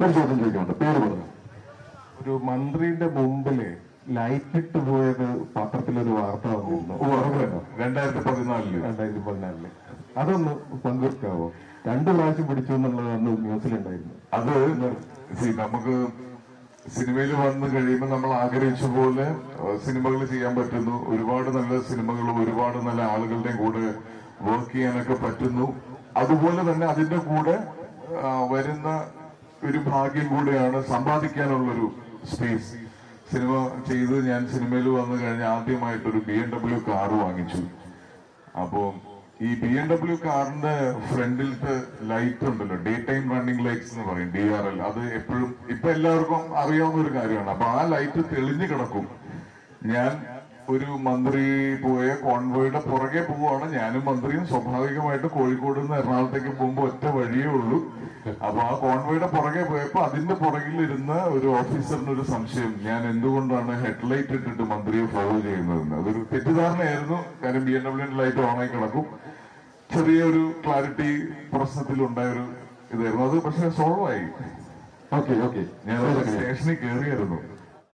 ഒരു ചോദ്യം ചോദിക്കുന്നുണ്ട്, പേര് പറഞ്ഞു. ഒരു മന്ത്രിയുടെ മുമ്പില് ലൈറ്റ് ഇട്ട് പോയത് പത്രത്തിലൊരു വാർത്ത വന്നിരുന്നു 2014 അതൊന്ന് പങ്കുവെക്കാവോ? 2 പ്രാവശ്യം പിടിച്ചു എന്നുള്ളത് അന്ന് ന്യൂസിലുണ്ടായിരുന്നു. അത് നമുക്ക് സിനിമയിൽ വന്നു കഴിയുമ്പോൾ നമ്മൾ ആഗ്രഹിച്ച പോലെ സിനിമകൾ ചെയ്യാൻ പറ്റുന്നു. ഒരുപാട് നല്ല സിനിമകളും ഒരുപാട് നല്ല ആളുകളുടെയും കൂടെ വർക്ക് ചെയ്യാനൊക്കെ പറ്റുന്നു. അതുപോലെ തന്നെ അതിന്റെ കൂടെ വരുന്ന ഒരു ഭാഗ്യം കൂടെയാണ് സമ്പാദിക്കാനുള്ളൊരു സ്പേസ്. സിനിമ ചെയ്ത് ഞാൻ സിനിമയിൽ വന്നു കഴിഞ്ഞാൽ ആദ്യമായിട്ടൊരു BMW കാറ് വാങ്ങിച്ചു. അപ്പോ ഈ BMW കാറിന്റെ ഫ്രണ്ടിലത്തെ ലൈറ്റ് ഉണ്ടല്ലോ, ഡേ ടൈം റണ്ണിംഗ് ലൈറ്റ്സ് എന്ന് പറയും, DRL. അത് എപ്പോഴും ഇപ്പൊ എല്ലാവർക്കും അറിയാവുന്ന ഒരു കാര്യമാണ്. അപ്പൊ ആ ലൈറ്റ് തെളിഞ്ഞു കിടക്കും. ഞാൻ ഒരു മന്ത്രി പോയ കോൺവോയുടെ പുറകെ പോവുകയാണ്. ഞാനും മന്ത്രിയും സ്വാഭാവികമായിട്ട് കോഴിക്കോട് നിന്ന് എറണാകുളത്തേക്ക് പോകുമ്പോൾ ഒറ്റ വഴിയേ ഉള്ളൂ. അപ്പൊ ആ കോൺവോയുടെ പുറകെ പോയപ്പോ അതിന്റെ പുറകിലിരുന്ന ഒരു ഓഫീസറിന് ഒരു സംശയം, ഞാൻ എന്തുകൊണ്ടാണ് ഹെഡ്ലൈറ്റ് ഇട്ടിട്ട് മന്ത്രിയെ ഫോളോ ചെയ്യുന്നതെന്ന്. അതൊരു തെറ്റിദ്ധാരണയായിരുന്നു. കാര്യം BMW ലൈറ്റ് ഓണായി കിടക്കും. ചെറിയൊരു ക്ലാരിറ്റി പ്രശ്നത്തിലുണ്ടായൊരു ഇതായിരുന്നു അത്. പക്ഷെ സോൾവ് ആയി. ഓക്കെ, ഞാൻ സ്റ്റേഷനിൽ കയറിയായിരുന്നു.